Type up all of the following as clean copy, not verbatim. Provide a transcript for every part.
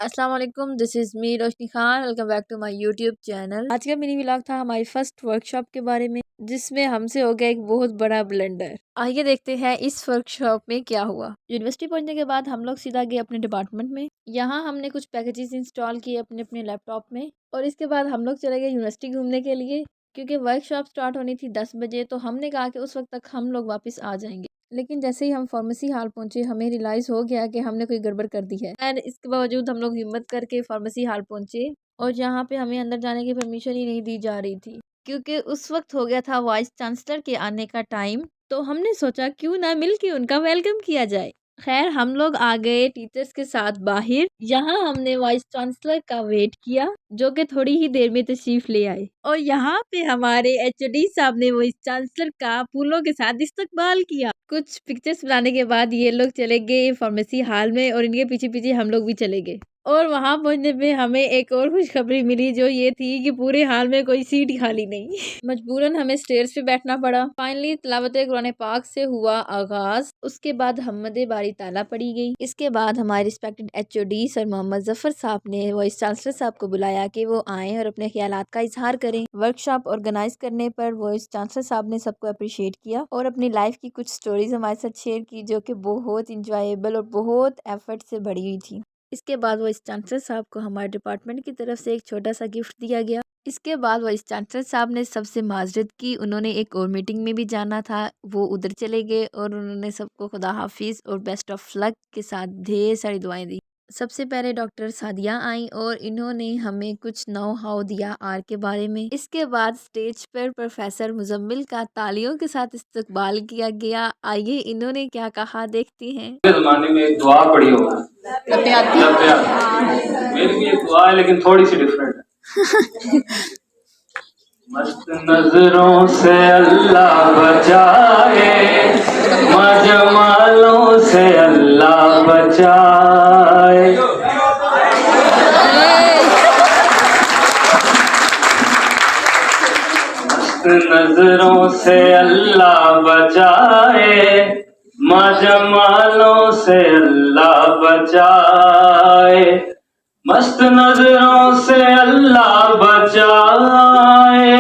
अस्सलाम वालेकुम, this is me Roshni Khan. Welcome back to my YouTube channel. आज का मिनी व्लॉग था हमारी फर्स्ट वर्कशॉप के बारे में, जिसमें हमसे हो गया एक बहुत बड़ा ब्लंडर। आइए देखते हैं इस वर्कशॉप में क्या हुआ। यूनिवर्सिटी पहुंचने के बाद हम लोग सीधा गए अपने डिपार्टमेंट में। यहाँ हमने कुछ पैकेजेस इंस्टॉल किए अपने अपने लैपटॉप में और इसके बाद हम लोग चले गए यूनिवर्सिटी घूमने के लिए, क्योंकि वर्कशॉप स्टार्ट होनी थी 10 बजे। तो हमने कहा कि उस वक्त तक हम लोग वापस आ जाएंगे। लेकिन जैसे ही हम फार्मेसी हॉल पहुंचे, हमें रियलाइज़ हो गया कि हमने कोई गड़बड़ कर दी है। खैर, इसके बावजूद हम लोग हिम्मत करके फार्मेसी हॉल पहुंचे और जहाँ पे हमें अंदर जाने की परमिशन ही नहीं दी जा रही थी, क्योंकि उस वक्त हो गया था वाइस चांसलर के आने का टाइम। तो हमने सोचा क्यों ना मिल के उनका वेलकम किया जाए। खैर, हम लोग आ गए टीचर्स के साथ बाहर। यहाँ हमने वाइस चांसलर का वेट किया, जो कि थोड़ी ही देर में तशरीफ ले आए। और यहाँ पे हमारे एचओडी साहब ने वाइस चांसलर का फूलों के साथ इस्तकबाल किया। कुछ पिक्चर्स बनाने के बाद ये लोग चले गए फार्मेसी हॉल में और इनके पीछे पीछे हम लोग भी चले गए। और वहां पहुंचने पे हमें एक और खुशखबरी मिली, जो ये थी कि पूरे हॉल में कोई सीट खाली नहीं। मजबूरन हमें स्टेयर्स पे बैठना पड़ा। फाइनली तिलावत कुरान पाक से हुआ आगाज। उसके बाद हमद बारी ताला पड़ी गई। इसके बाद हमारे respected HOD sir Mohammad Zafar साहब ने वाइस चांसलर साहब को बुलाया कि वो आए और अपने ख्यालात का इजहार करें। वर्कशॉप ऑर्गेनाइज करने पर वाइस चांसलर साहब ने सबको अप्रिशिएट किया और अपनी लाइफ की कुछ स्टोरीज हमारे साथ शेयर की, जो कि बहुत इंजॉयबल और बहुत एफर्ट से भरी हुई थी। इसके बाद वाइस चांसलर साहब को हमारे डिपार्टमेंट की तरफ से एक छोटा सा गिफ्ट दिया गया। इसके बाद वाइस चांसलर साहब ने सबसे माजरत की। उन्होंने एक और मीटिंग में भी जाना था, वो उधर चले गए और उन्होंने सबको खुदा हाफिज और बेस्ट ऑफ लक के साथ ढेर सारी दुआएं दी। सबसे पहले डॉक्टर सादिया आई और इन्होंने हमें कुछ नो हाउ दिया आर के बारे में। इसके बाद स्टेज पर प्रोफेसर मुजम्मिल का तालियों के साथ इस्तकबाल किया गया। आइए इन्होंने क्या कहा देखते हैं। जमाने में एक दुआ पढ़ी होगा, मेरी भी एक दुआ है लेकिन थोड़ी सी डिफरेंट है। मस्त नजरों से अल्लाह बचाए, मजमालों से अल्लाह बचाए। मस्त नजरों से अल्लाह बचाए, मजमालों से अल्लाह बचाए। मस्त नजरों से अल्लाह बचाए,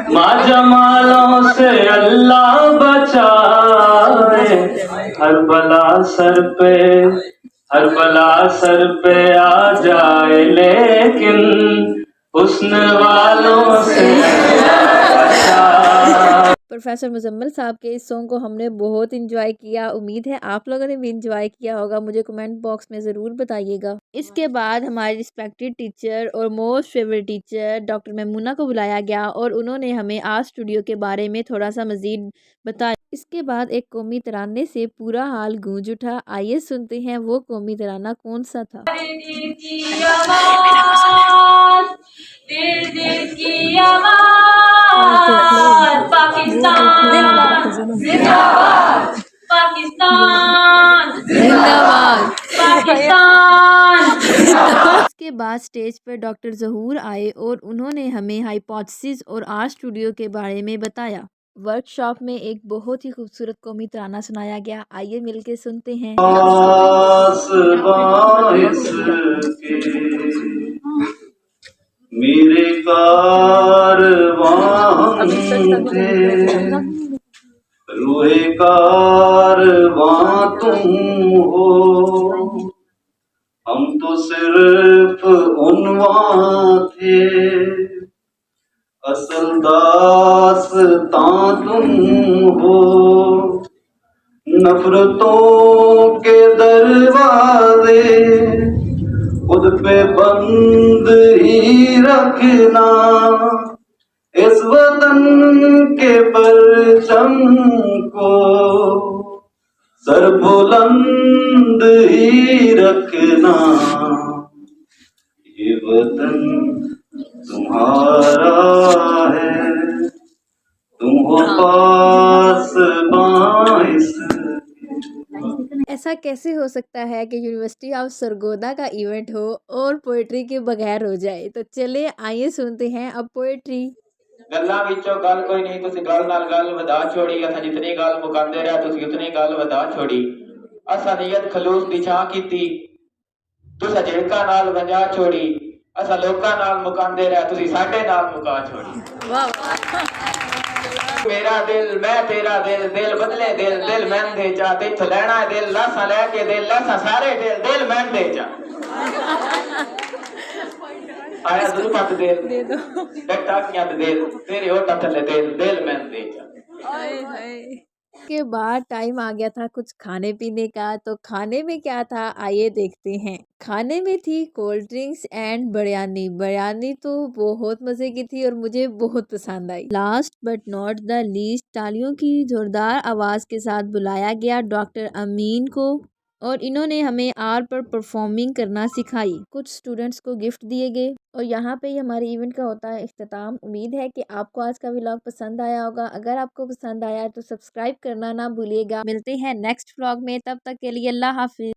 माजमालों से अल्लाह बचाए। हर बला सर पे, हर बला सर पे आ जाए, लेकिन हुस्न वालों से अल्लाह बचाए। प्रोफेसर मुजम्मिल साहब के इस सॉन्ग को हमने बहुत इंजॉय किया। उम्मीद है आप लोगों ने भी इंजॉय किया होगा। मुझे कमेंट बॉक्स में ज़रूर बताइएगा। इसके बाद हमारे रिस्पेक्टेड टीचर और most favourite teacher doctor Maimoona को बुलाया गया और उन्होंने हमें आर्ट स्टूडियो के बारे में थोड़ा सा मज़ीद बताया। इसके बाद एक कौमी तराने से पूरा हाल गूंज उठा। आइए सुनते हैं वो कौमी तराना कौन सा था। पाकिस्तान जिंदाबाद, पाकिस्तान जिंदाबाद, पाकिस्तान। इसके बाद स्टेज पर डॉक्टर जहूर आए और उन्होंने हमें हाइपोथेसिस और आर्ट स्टूडियो के बारे में बताया। वर्कशॉप में एक बहुत ही खूबसूरत कौमी तराना सुनाया गया। आइए मिलके सुनते हैं। मेरे कारवां थे, रूहे कारवां तुम हो। हम तो सिर्फ उन्वां थे, असल दास्तां तुम हो। नफरतों के दरवाजे खुद पे बंद ही रखना, इस वतन के परचम को सर बुलंद ही रखना। ये वतन तुम्हारा है, तुम हो पास बाइस। ऐसा कैसे हो सकता है कि यूनिवर्सिटी ऑफ सरगोदा का इवेंट हो और पोएट्री के बगैर हो जाए। तो चले आइए सुनते हैं अब पोएट्री। गल्लां विचों गल कोई नहीं, तुसी गल नाल गल वधा छोड़ी। असां जितनी गल मुकांदे रहे तुसी उतनी गल वधा छोड़ी। असां नीयत खलूस दी चाह कीती, तुसा झिड़का नाल वंजा छोड़ी असा लोकां नाल मुकांदे रह तुसी साडे नाल मुका छोड़ी वाह वाह। मेरा दिल मैं तेरा दिल दिल बदले दिल दिल मैन दे जा तेथों लेना है दिल लासा लेके दिल लासा सारे दिल दिल मैन दे जा आया दूर पत दिल दे दो। टकटाकियां दे दिल तेरे होठा थल्ले दिल दिल मैन दे जा के बाद टाइम आ गया था कुछ खाने पीने का। तो खाने में क्या था आइए देखते हैं। खाने में थी cold drinks and biryani. Biryani तो बहुत मजे की थी और मुझे बहुत पसंद आई। Last but not the least, तालियों की जोरदार आवाज के साथ बुलाया गया डॉक्टर अमीन को और इन्होंने हमें आर पर परफॉर्मिंग करना सिखाई। कुछ स्टूडेंट्स को गिफ्ट दिए गए और यहाँ पे ही हमारे इवेंट का होता है इख्तिताम। उम्मीद है कि आपको आज का व्लॉग पसंद आया होगा। अगर आपको पसंद आया तो सब्सक्राइब करना ना भूलिएगा। मिलते हैं नेक्स्ट व्लॉग में, तब तक के लिए अल्लाह हाफिज।